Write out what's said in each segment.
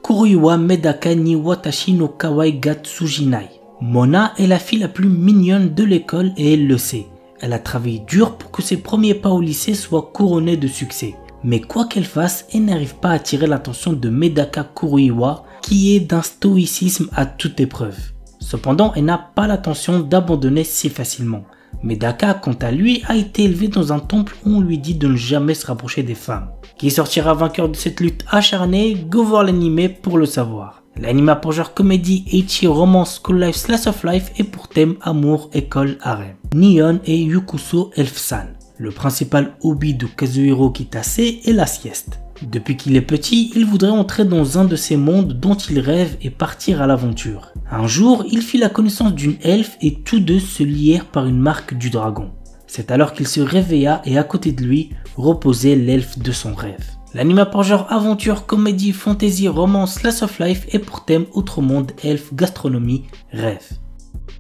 Kuroiwa Medaka ni Watashi no Kawaii ga Tsujinai. Mona est la fille la plus mignonne de l'école et elle le sait. Elle a travaillé dur pour que ses premiers pas au lycée soient couronnés de succès. Mais quoi qu'elle fasse, elle n'arrive pas à attirer l'attention de Medaka Kuroiwa, qui est d'un stoïcisme à toute épreuve. Cependant, elle n'a pas l'intention d'abandonner si facilement. Medaka, quant à lui, a été élevé dans un temple où on lui dit de ne jamais se rapprocher des femmes. Qui sortira vainqueur de cette lutte acharnée? Go voir l'anime pour le savoir. L'anime pour genre comédie, ecchi, romance, school life, slice of life et pour thème amour, école, harem. Nihon et Yukuso Elf-san. Le principal hobby de Kazuhiro Kitase est la sieste. Depuis qu'il est petit, il voudrait entrer dans un de ces mondes dont il rêve et partir à l'aventure. Un jour, il fit la connaissance d'une elfe et tous deux se lièrent par une marque du dragon. C'est alors qu'il se réveilla et à côté de lui reposait l'elfe de son rêve. L'anime pour genre aventure, comédie, fantasy, romance, slice of life et pour thème autre monde, elfe, gastronomie, rêve.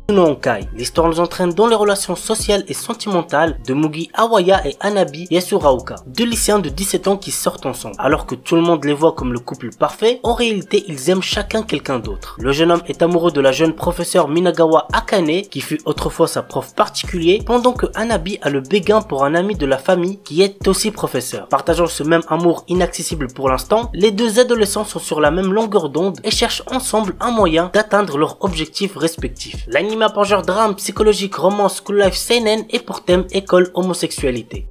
No Honkai. L'histoire nous entraîne dans les relations sociales et sentimentales de Mugi Awaya et Hanabi Yasuraoka, deux lycéens de 17 ans qui sortent ensemble. Alors que tout le monde les voit comme le couple parfait, en réalité ils aiment chacun quelqu'un d'autre. Le jeune homme est amoureux de la jeune professeure Minagawa Akane, qui fut autrefois sa prof particulier, pendant que Hanabi a le béguin pour un ami de la famille qui est aussi professeur. Partageant ce même amour inaccessible pour l'instant, les deux adolescents sont sur la même longueur d'onde et cherchent ensemble un moyen d'atteindre leurs objectifs respectifs. L'anime pour genre drame, psychologique, romance, school life, seinen et pour thème école, homosexualité.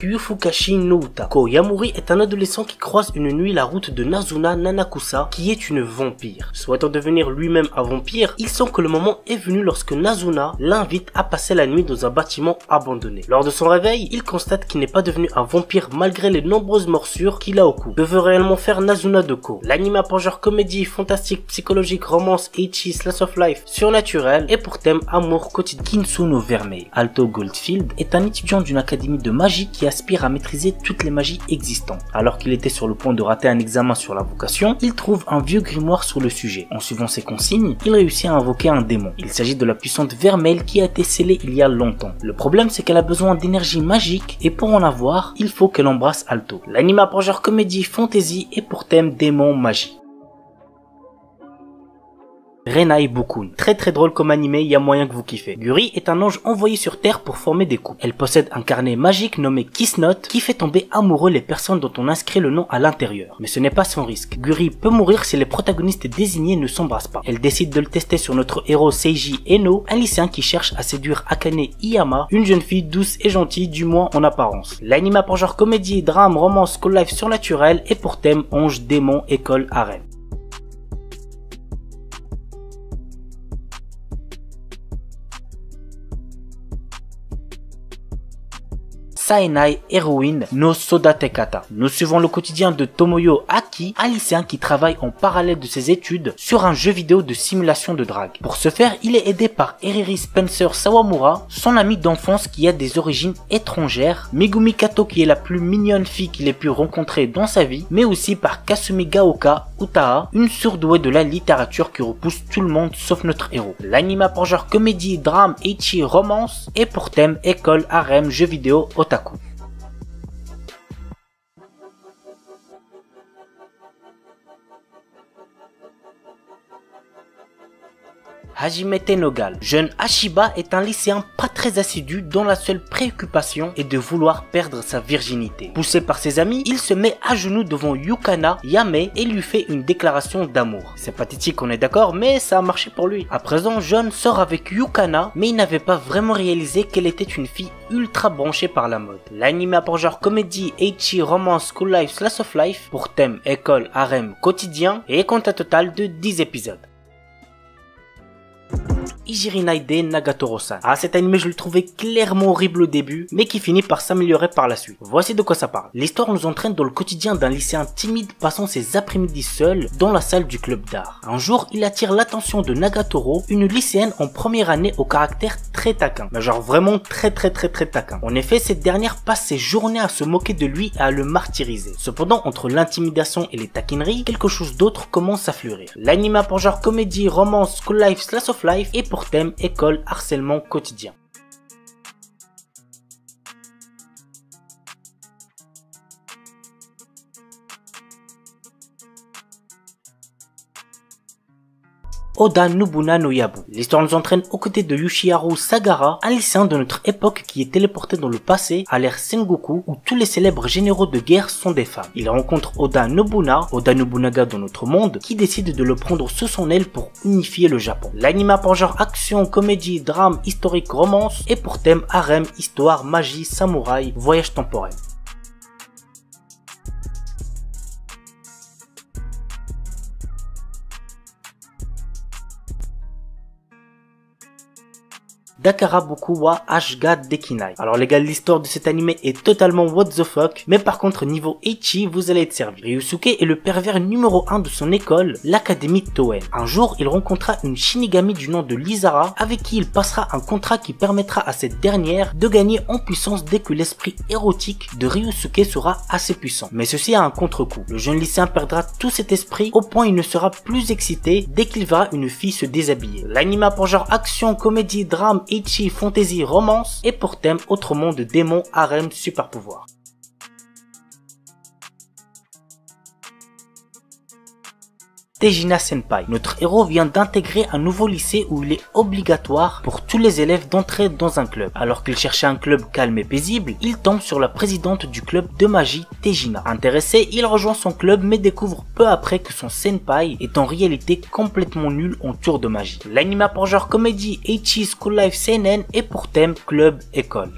Yufukashi no Uta. Ko Yamuri est un adolescent qui croise une nuit la route de Nazuna Nanakusa, qui est une vampire. Souhaitant devenir lui-même un vampire, il sent que le moment est venu lorsque Nazuna l'invite à passer la nuit dans un bâtiment abandonné. Lors de son réveil, il constate qu'il n'est pas devenu un vampire malgré les nombreuses morsures qu'il a au cou. Que veut réellement faire Nazuna de Ko? L'anime pour genre comédie, fantastique, psychologique, romance, ecchi, slice of life, surnaturel et pour thème amour quotidien. Kinsuno Vermeil. Alto Goldfield est un étudiant d'une académie de magie qui aspire à maîtriser toutes les magies existantes. Alors qu'il était sur le point de rater un examen sur la vocation, il trouve un vieux grimoire sur le sujet. En suivant ses consignes, il réussit à invoquer un démon. Il s'agit de la puissante Vermeil qui a été scellée il y a longtemps. Le problème, c'est qu'elle a besoin d'énergie magique et pour en avoir, il faut qu'elle embrasse Alto. L'anime pour genre comédie, fantasy et pour thème démon, magie. Renai Bukun. Très drôle comme animé, il y a moyen que vous kiffez. Guri est un ange envoyé sur Terre pour former des couples. Elle possède un carnet magique nommé Kiss Note qui fait tomber amoureux les personnes dont on inscrit le nom à l'intérieur. Mais ce n'est pas sans risque. Guri peut mourir si les protagonistes désignés ne s'embrassent pas. Elle décide de le tester sur notre héros Seiji Eno, un lycéen qui cherche à séduire Akane Iyama, une jeune fille douce et gentille, du moins en apparence. L'anime pour genre comédie, drame, romance, school life surnaturel et pour thème ange, démon, école, harem. Saenai Heroine no Sodatekata. Nous suivons le quotidien de Tomoyo Aki, un lycéen qui travaille en parallèle de ses études sur un jeu vidéo de simulation de drague. Pour ce faire, il est aidé par Eriri Spencer Sawamura, son ami d'enfance qui a des origines étrangères, Megumi Kato qui est la plus mignonne fille qu'il ait pu rencontrer dans sa vie, mais aussi par Kasumi Gaoka Utaha, une surdouée de la littérature qui repousse tout le monde sauf notre héros. L'anime pour genre comédie, drame, ecchi, romance et pour thème école, harem, jeux vidéo, otaku. Hajimete no Gal. Jeune Ashiba est un lycéen pas très assidu dont la seule préoccupation est de vouloir perdre sa virginité. Poussé par ses amis, il se met à genoux devant Yukana Yame et lui fait une déclaration d'amour. C'est pathétique, on est d'accord, mais ça a marché pour lui. À présent, Jeune sort avec Yukana, mais il n'avait pas vraiment réalisé qu'elle était une fille ultra branchée par la mode. L'anime pour genre comédie, ecchi, romance, school life, slice of life, pour thème école, harem, quotidien et compte un total de 10 épisodes. Ijirinaide Nagatoro-san. Ah, cet anime je le trouvais clairement horrible au début, mais qui finit par s'améliorer par la suite. Voici de quoi ça parle. L'histoire nous entraîne dans le quotidien d'un lycéen timide passant ses après-midi seul dans la salle du club d'art. Un jour, il attire l'attention de Nagatoro, une lycéenne en première année au caractère très taquin. Mais genre vraiment très taquin. En effet, cette dernière passe ses journées à se moquer de lui et à le martyriser. Cependant, entre l'intimidation et les taquineries, quelque chose d'autre commence à fleurir. L'anime a pour genre comédie, romance, school life, slice of life et pour thème école, harcèlement quotidien. Oda Nobuna no Yabu. L'histoire nous entraîne aux côtés de Yoshiharu Sagara, un lycéen de notre époque qui est téléporté dans le passé à l'ère Sengoku où tous les célèbres généraux de guerre sont des femmes. Il rencontre Oda Nobunaga dans notre monde, qui décide de le prendre sous son aile pour unifier le Japon. L'anime a pour genre action, comédie, drame, historique, romance et pour thème harem, histoire, magie, samouraï, voyage temporel. Dakaraboku wa Ashga Dekinai. Alors les gars, l'histoire de cet anime est totalement what the fuck, mais par contre niveau ecchi, vous allez être servi. Ryusuke est le pervers numéro 1 de son école, l'académie Toen. Un jour, il rencontra une Shinigami du nom de Lizara, avec qui il passera un contrat qui permettra à cette dernière de gagner en puissance dès que l'esprit érotique de Ryusuke sera assez puissant. Mais ceci a un contre-coup. Le jeune lycéen perdra tout cet esprit au point il ne sera plus excité dès qu'il verra une fille se déshabiller. L'anime a pour genre action, comédie, drame, ecchi, fantasy, romance et pour thème autre monde de démons, harem, super pouvoir. Tejina Senpai. Notre héros vient d'intégrer un nouveau lycée où il est obligatoire pour tous les élèves d'entrer dans un club. Alors qu'il cherchait un club calme et paisible, il tombe sur la présidente du club de magie, Tejina. Intéressé, il rejoint son club mais découvre peu après que son senpai est en réalité complètement nul en tour de magie. L'anime a pour genre comédie, ecchi, school life, seinen et pour thème club école.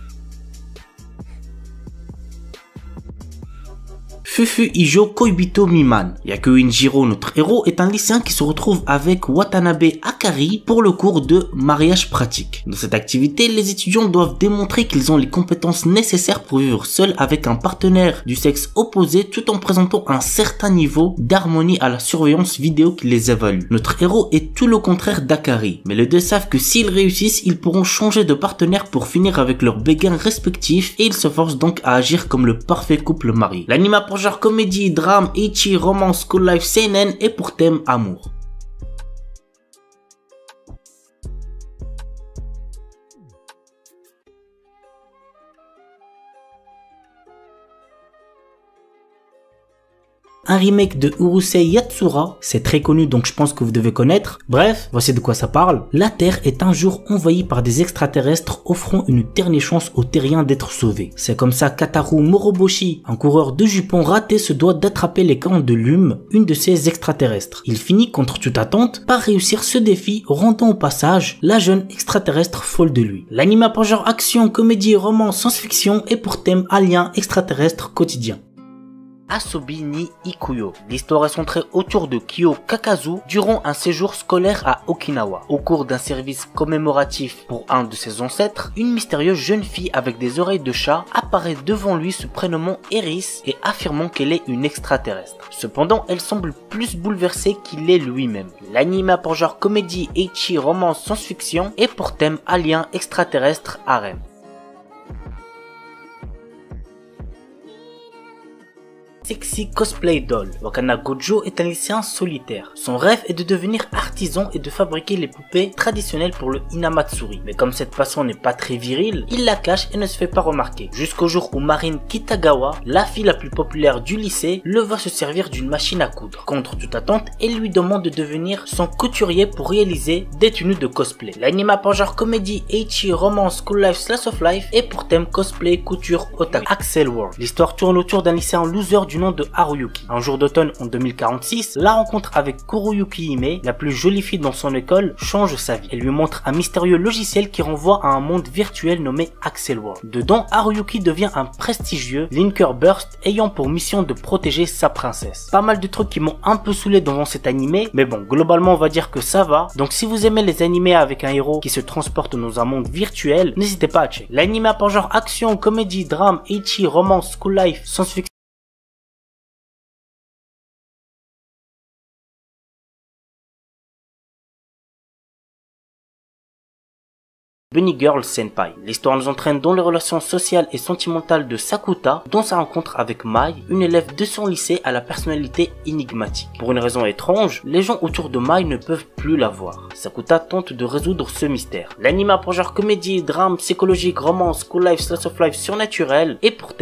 Fufu Ijo Koibito Miman. Yakuinjiro, notre héros, est un lycéen qui se retrouve avec Watanabe Akari pour le cours de mariage pratique. Dans cette activité, les étudiants doivent démontrer qu'ils ont les compétences nécessaires pour vivre seuls avec un partenaire du sexe opposé tout en présentant un certain niveau d'harmonie à la surveillance vidéo qui les évalue. Notre héros est tout le contraire d'Akari, mais les deux savent que s'ils réussissent, ils pourront changer de partenaire pour finir avec leurs béguins respectifs et ils se forcent donc à agir comme le parfait couple marié. L'anime pour genre comédie, drame, ecchi, romance, school life, seinen et pour thème amour. Un remake de Urusei Yatsura, c'est très connu donc je pense que vous devez connaître. Bref, voici de quoi ça parle. La Terre est un jour envahie par des extraterrestres offrant une dernière chance aux terriens d'être sauvés. C'est comme ça qu'Ataru Moroboshi, un coureur de jupons raté, se doit d'attraper les cornes de Lume, une de ces extraterrestres. Il finit contre toute attente par réussir ce défi, rendant au passage la jeune extraterrestre folle de lui. L'anime a pour genre action, comédie, romance, science-fiction et pour thème alien extraterrestre quotidien. Asobi ni Ikuyo. L'histoire est centrée autour de Kyo Kakazu durant un séjour scolaire à Okinawa. Au cours d'un service commémoratif pour un de ses ancêtres, une mystérieuse jeune fille avec des oreilles de chat apparaît devant lui se prénommant Eris et affirmant qu'elle est une extraterrestre. Cependant, elle semble plus bouleversée qu'il est lui-même. L'anime a pour genre comédie, ecchi, romance, science-fiction et pour thème alien extraterrestre harem. Sexy Cosplay Doll. Wakana Gojo est un lycéen solitaire. Son rêve est de devenir artisan et de fabriquer les poupées traditionnelles pour le Hinamatsuri. Mais comme cette passion n'est pas très virile, il la cache et ne se fait pas remarquer. Jusqu'au jour où Marine Kitagawa, la fille la plus populaire du lycée, le voit se servir d'une machine à coudre. Contre toute attente, elle lui demande de devenir son couturier pour réaliser des tenues de cosplay. L'anime a pour genre comédie, ecchi, romance, school life, slice of life et pour thème cosplay, couture, otaku. Axel World. L'histoire tourne autour d'un lycéen loser du du nom de Haruyuki. Un jour d'automne en 2046, la rencontre avec Kuroyuki Hime, la plus jolie fille dans son école, change sa vie. Elle lui montre un mystérieux logiciel qui renvoie à un monde virtuel nommé Axel World. Dedans, Haruyuki devient un prestigieux Linker Burst ayant pour mission de protéger sa princesse. Pas mal de trucs qui m'ont un peu saoulé devant cet animé, mais bon, globalement on va dire que ça va. Donc si vous aimez les animés avec un héros qui se transporte dans un monde virtuel, n'hésitez pas à checker. L'anime a pour genre action, comédie, drame, ecchi, romance, school life, science-fiction. Bunny Girl Senpai. L'histoire nous entraîne dans les relations sociales et sentimentales de Sakuta, dans sa rencontre avec Mai, une élève de son lycée à la personnalité énigmatique. Pour une raison étrange, les gens autour de Mai ne peuvent plus la voir. Sakuta tente de résoudre ce mystère. L'anime a pour genre comédie, drame, psychologique, romance, school life, slice of life surnaturel, et pour